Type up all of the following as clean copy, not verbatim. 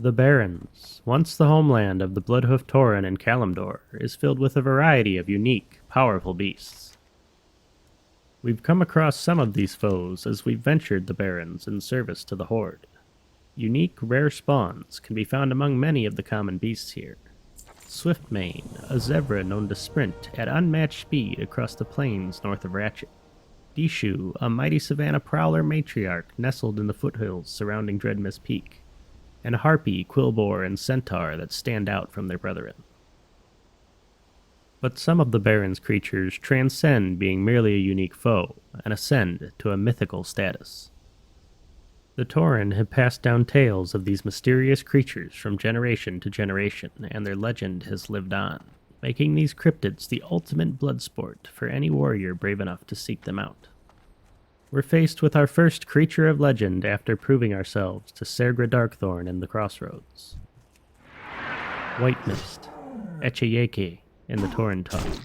The Barrens, once the homeland of the Bloodhoof Tauren and Kalimdor, is filled with a variety of unique, powerful beasts. We've come across some of these foes as we've ventured the Barrens in service to the Horde. Unique, rare spawns can be found among many of the common beasts here. Swiftmane, a zebra known to sprint at unmatched speed across the plains north of Ratchet. Dishu, a mighty savanna prowler matriarch nestled in the foothills surrounding Dreadmist Peak. And Harpy, Quillboar, and Centaur that stand out from their brethren. But some of the Barrens creatures transcend being merely a unique foe and ascend to a mythical status. The Tauren have passed down tales of these mysterious creatures from generation to generation, and their legend has lived on, making these cryptids the ultimate blood sport for any warrior brave enough to seek them out. We're faced with our first creature of legend after proving ourselves to Sergra Darkthorn in the Crossroads. Whitemist, Echeyakee in the Tauren tongue,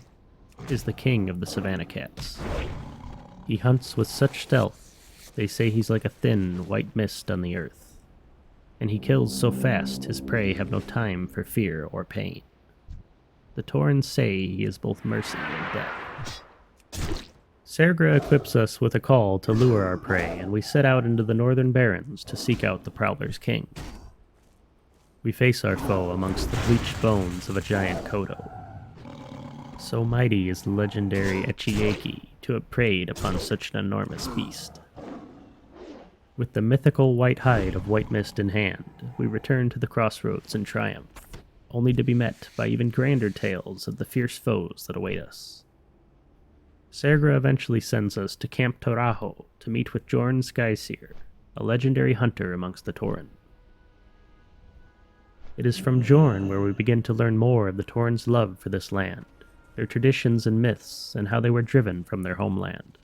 is the king of the Savannah Cats. He hunts with such stealth, they say he's like a thin, white mist on the earth. And he kills so fast his prey have no time for fear or pain. The Tauren say he is both mercy and death. Sergra equips us with a call to lure our prey, and we set out into the northern barrens to seek out the Prowler's king. We face our foe amongst the bleached bones of a giant Kodo. So mighty is the legendary Echeyakee to have preyed upon such an enormous beast. With the mythical white hide of Whitemist in hand, we return to the Crossroads in triumph, only to be met by even grander tales of the fierce foes that await us. Sergra eventually sends us to Camp Torajo to meet with Jorn Skyseer, a legendary hunter amongst the Tauren. It is from Jorn where we begin to learn more of the Tauren's love for this land, their traditions and myths, and how they were driven from their homeland.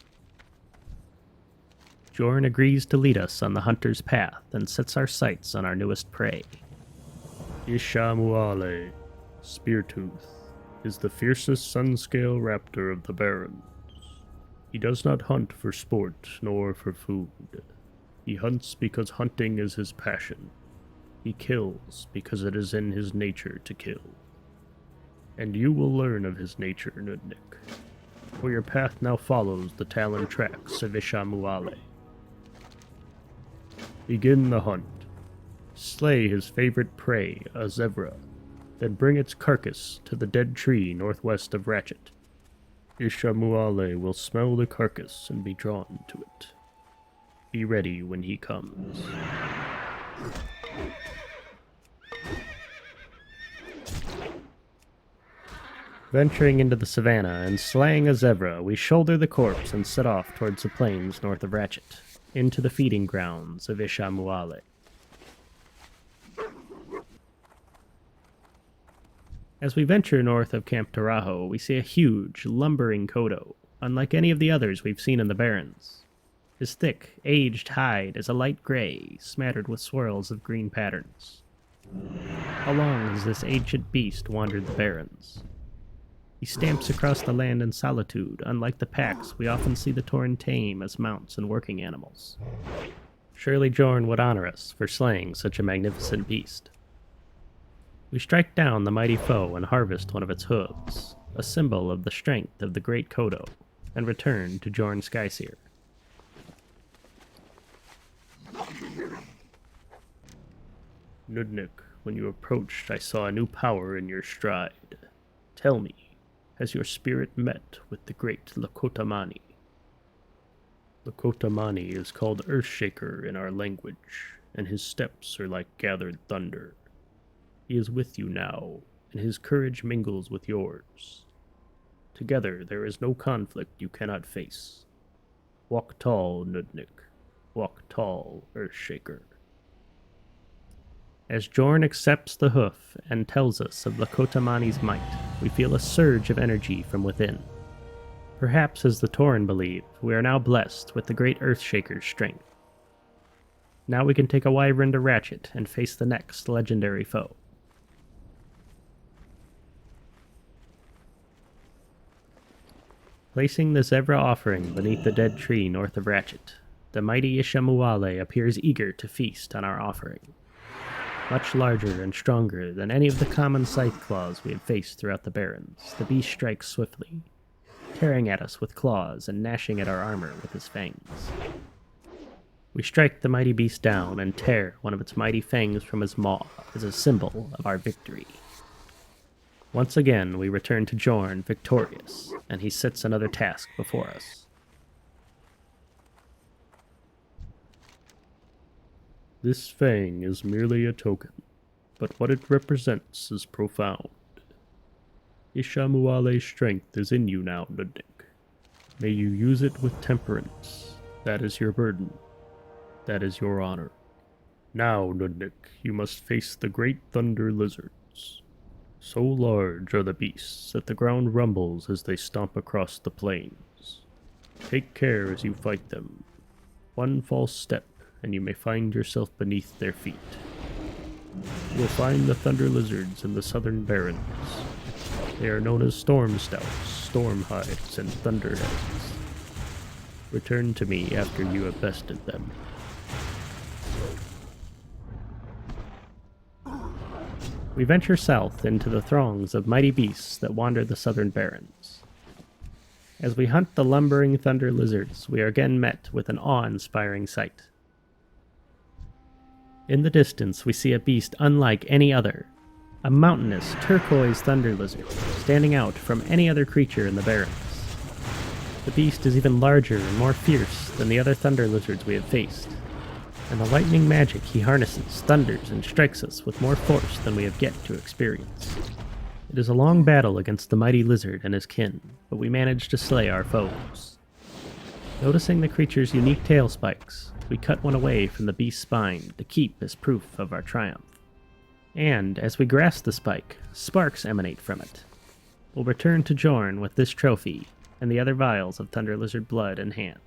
Jorn agrees to lead us on the hunter's path and sets our sights on our newest prey. Ishamuhale, Speartooth, is the fiercest sun-scale raptor of the Barrens. He does not hunt for sport nor for food. He hunts because hunting is his passion. He kills because it is in his nature to kill. And you will learn of his nature, Nudnik, for your path now follows the talon tracks of Ishamuhale. Begin the hunt. Slay his favorite prey, a zebra, then bring its carcass to the dead tree northwest of Ratchet. Ishamuhale will smell the carcass and be drawn to it. Be ready when he comes. Venturing into the savannah and slaying a zebra, we shoulder the corpse and set off towards the plains north of Ratchet, into the feeding grounds of Ishamuhale. As we venture north of Camp Torajo, we see a huge, lumbering Kodo, unlike any of the others we've seen in the Barrens. His thick, aged hide is a light gray, smattered with swirls of green patterns. How long has this ancient beast wandered the Barrens? He stamps across the land in solitude, unlike the packs we often see the Tauren tame as mounts and working animals. Surely Jorn would honor us for slaying such a magnificent beast. We strike down the mighty foe and harvest one of its hooves, a symbol of the strength of the great Kodo, and return to Jorn Skyseer. Nudnik, when you approached, I saw a new power in your stride. Tell me, has your spirit met with the great Lakota'mani? Lakota'mani is called Earthshaker in our language, and his steps are like gathered thunder. He is with you now, and his courage mingles with yours. Together there is no conflict you cannot face. Walk tall, Nudnik. Walk tall, Earthshaker. As Jorn accepts the hoof and tells us of Lakota'mani's might, we feel a surge of energy from within. Perhaps, as the Tauren believe, we are now blessed with the great Earthshaker's strength. Now we can take a wyvern to Ratchet and face the next legendary foe. Placing the zebra offering beneath the dead tree north of Ratchet, the mighty Ishamuhale appears eager to feast on our offering. Much larger and stronger than any of the common scythe claws we have faced throughout the Barrens, the beast strikes swiftly, tearing at us with claws and gnashing at our armor with his fangs. We strike the mighty beast down and tear one of its mighty fangs from his maw as a symbol of our victory. Once again, we return to Jorn victorious, and he sets another task before us. This fang is merely a token, but what it represents is profound. Ishamuhale's strength is in you now, Nudnik. May you use it with temperance. That is your burden. That is your honor. Now, Nudnik, you must face the great thunder lizards. So large are the beasts that the ground rumbles as they stomp across the plains. Take care as you fight them. One false step, and you may find yourself beneath their feet. You will find the thunder lizards in the southern Barrens. They are known as storm stouts, storm hides, and thunderheads. Return to me after you have bested them. We venture south into the throngs of mighty beasts that wander the southern Barrens. As we hunt the lumbering thunder lizards, we are again met with an awe-inspiring sight. In the distance, we see a beast unlike any other, a mountainous, turquoise thunder lizard, standing out from any other creature in the Barrens. The beast is even larger and more fierce than the other thunder lizards we have faced, and the lightning magic he harnesses thunders and strikes us with more force than we have yet to experience. It is a long battle against the mighty lizard and his kin, but we manage to slay our foes. Noticing the creature's unique tail spikes, we cut one away from the beast's spine to keep as proof of our triumph. And, as we grasp the spike, sparks emanate from it. We'll return to Jorn with this trophy and the other vials of thunder lizard blood in hand.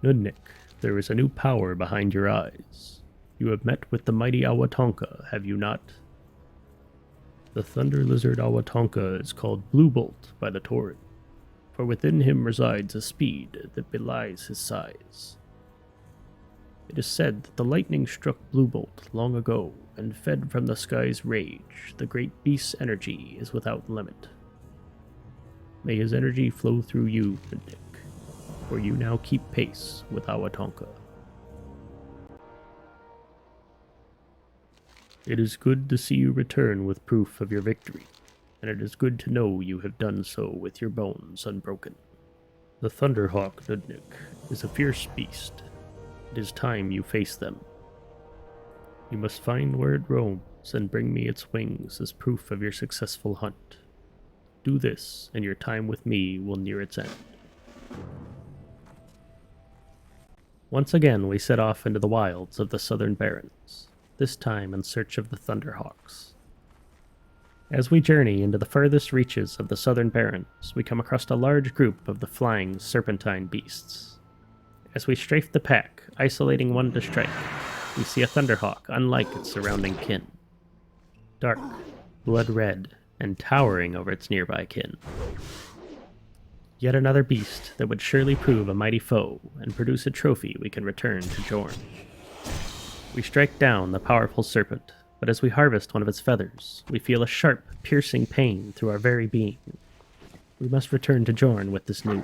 Nudnik, there is a new power behind your eyes. You have met with the mighty Owatanka, have you not? The thunder lizard Owatanka is called Bluebolt by the Tauren, for within him resides a speed that belies his size. It is said that the lightning struck Bluebolt long ago and fed from the sky's rage. The great beast's energy is without limit. May his energy flow through you, Nudnik, for you now keep pace with Owatanka. It is good to see you return with proof of your victory, and it is good to know you have done so with your bones unbroken. The Thunderhawk, Nudnik, is a fierce beast. It is time you face them. You must find where it roams and bring me its wings as proof of your successful hunt. Do this, and your time with me will near its end. Once again, we set off into the wilds of the southern Barrens, this time in search of the Thunderhawks. As we journey into the furthest reaches of the southern Barrens, we come across a large group of the flying serpentine beasts. As we strafe the pack, isolating one to strike, we see a Thunderhawk unlike its surrounding kin. Dark, blood red, and towering over its nearby kin. Yet another beast that would surely prove a mighty foe and produce a trophy we can return to Jorn. We strike down the powerful serpent, but as we harvest one of its feathers, we feel a sharp, piercing pain through our very being. We must return to Jorn with this news.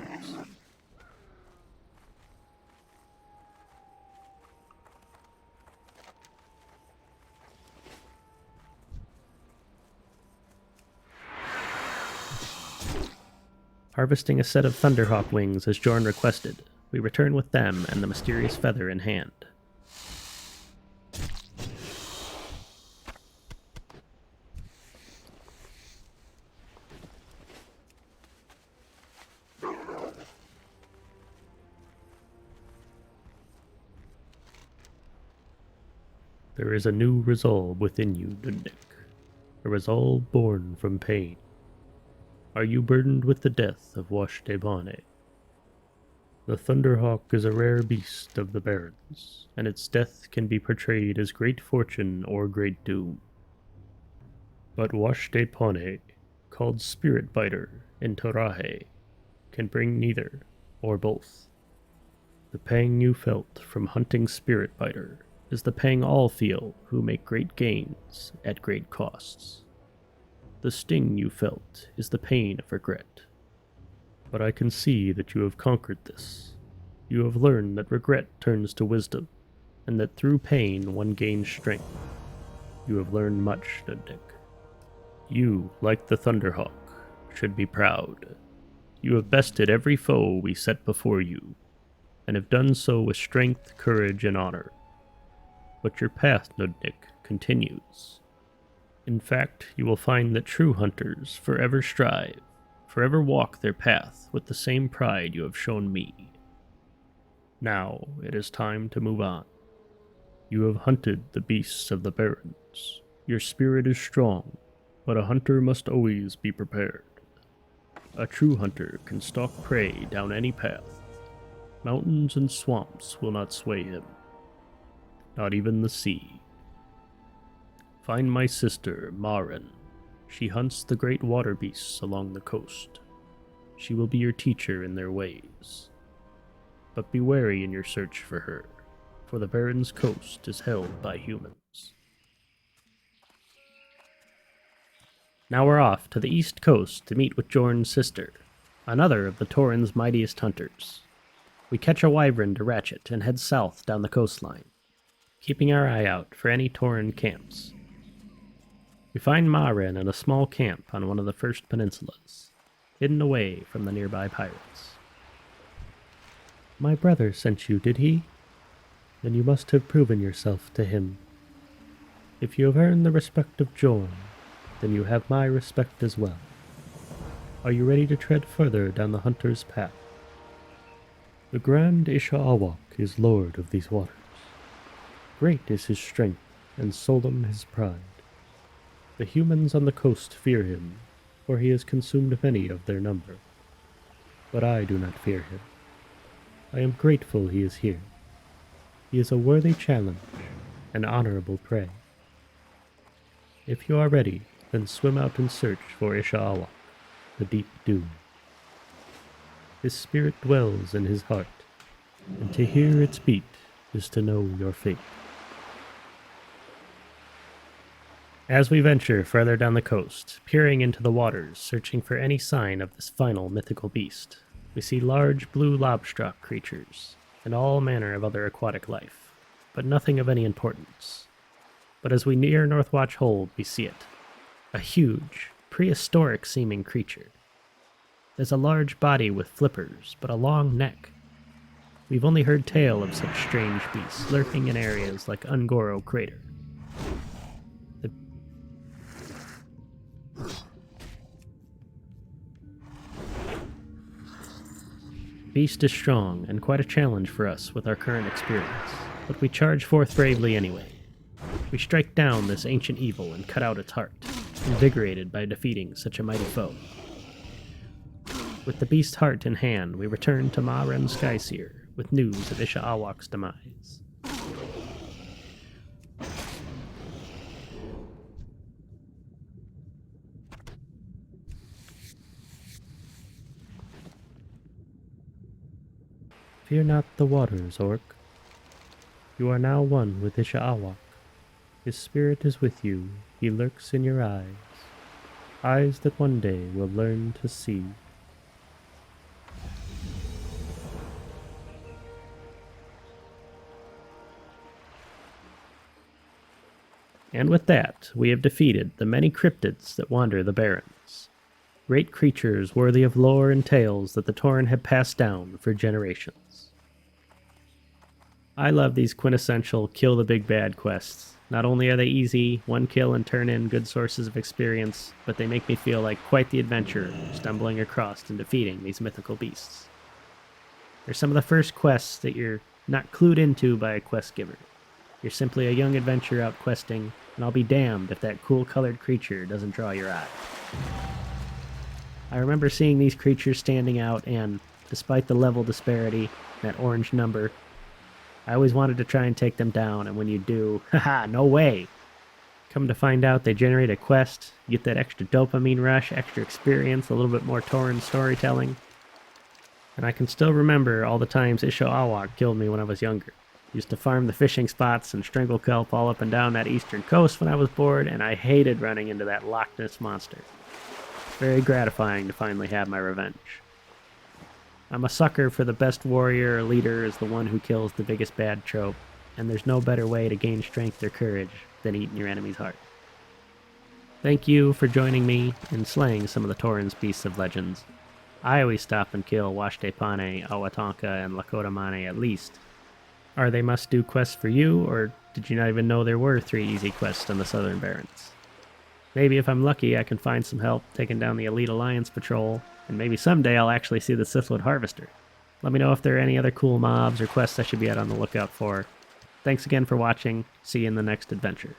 Harvesting a set of Thunderhawk wings as Jorn requested, we return with them and the mysterious feather in hand. There is a new resolve within you, Nudnik, a resolve born from pain. Are you burdened with the death of Washte Pawne? The Thunderhawk is a rare beast of the Barrens, and its death can be portrayed as great fortune or great doom. But Washte Pawne, called Spirit Biter in Torahe, can bring neither. or both. The pang you felt from hunting Spirit Biter is the pang all feel who make great gains at great costs. The sting you felt is the pain of regret. But I can see that you have conquered this. You have learned that regret turns to wisdom, and that through pain one gains strength. You have learned much, Nudnik. You, like the Thunderhawk, should be proud. You have bested every foe we set before you, and have done so with strength, courage, and honor. But your path, Nudnik, continues. In fact, you will find that true hunters forever strive, forever walk their path with the same pride you have shown me. Now it is time to move on. You have hunted the beasts of the barrens. Your spirit is strong, but a hunter must always be prepared. A true hunter can stalk prey down any path. Mountains and swamps will not sway him. Not even the sea. Find my sister, Maren. She hunts the great water beasts along the coast. She will be your teacher in their ways. But be wary in your search for her, for the Barrens coast is held by humans. Now we're off to the east coast to meet with Jorn's sister, another of the Tauren's mightiest hunters. We catch a wyvern to ratchet and head south down the coastline, keeping our eye out for any Tauren camps. We find Maren in a small camp on one of the first peninsulas, hidden away from the nearby pirates. My brother sent you, did he? Then you must have proven yourself to him. If you have earned the respect of Jorn, then you have my respect as well. Are you ready to tread further down the hunter's path? The grand Isha Awak is lord of these waters. Great is his strength, and solemn his pride. The humans on the coast fear him, for he has consumed many of their number. But I do not fear him. I am grateful he is here. He is a worthy challenge, an honorable prey. If you are ready, then swim out and search for Isha Awak, the deep doom. His spirit dwells in his heart, and to hear its beat is to know your fate. As we venture further down the coast, peering into the waters, searching for any sign of this final mythical beast, we see large blue lobstrock creatures, and all manner of other aquatic life, but nothing of any importance. But as we near Northwatch Hold, we see it. A huge, prehistoric-seeming creature. There's a large body with flippers, but a long neck. We've only heard tale of such strange beasts lurking in areas like Ungoro Crater. The beast is strong and quite a challenge for us with our current experience, but we charge forth bravely anyway. We strike down this ancient evil and cut out its heart, invigorated by defeating such a mighty foe. With the beast's heart in hand, we return to Maren Skyseer with news of Isha Awak's demise. Fear not the waters, Orc. You are now one with Isha Awak. His spirit is with you, he lurks in your eyes, eyes that one day will learn to see. And with that, we have defeated the many cryptids that wander the Barrens. Great creatures worthy of lore and tales that the Tauren have passed down for generations. I love these quintessential kill the big bad quests. Not only are they easy, one kill and turn in good sources of experience, but they make me feel like quite the adventurer stumbling across and defeating these mythical beasts. They're some of the first quests that you're not clued into by a quest giver. You're simply a young adventurer out questing, and I'll be damned if that cool-colored creature doesn't draw your eye. I remember seeing these creatures standing out, and despite the level disparity, that orange number, I always wanted to try and take them down, and when you do, haha, no way! Come to find out they generate a quest, you get that extra dopamine rush, extra experience, a little bit more Tauren storytelling. And I can still remember all the times Isha Awak killed me when I was younger. Used to farm the fishing spots and strangle kelp all up and down that eastern coast when I was bored, and I hated running into that Loch Ness monster. Very gratifying to finally have my revenge. I'm a sucker for the best warrior or leader is the one who kills the biggest bad trope, and there's no better way to gain strength or courage than eating your enemy's heart. Thank you for joining me in slaying some of the Tauren's beasts of legends. I always stop and kill Washte, Pawne, Owatanka, and Lakota'mani at least. Are they must-do quests for you, or did you not even know there were 3 easy quests on the Southern Barrens? Maybe if I'm lucky I can find some help taking down the Elite Alliance patrol, and maybe someday I'll actually see the Sithwood Harvester. Let me know if there are any other cool mobs or quests I should be out on the lookout for. Thanks again for watching. See you in the next adventure.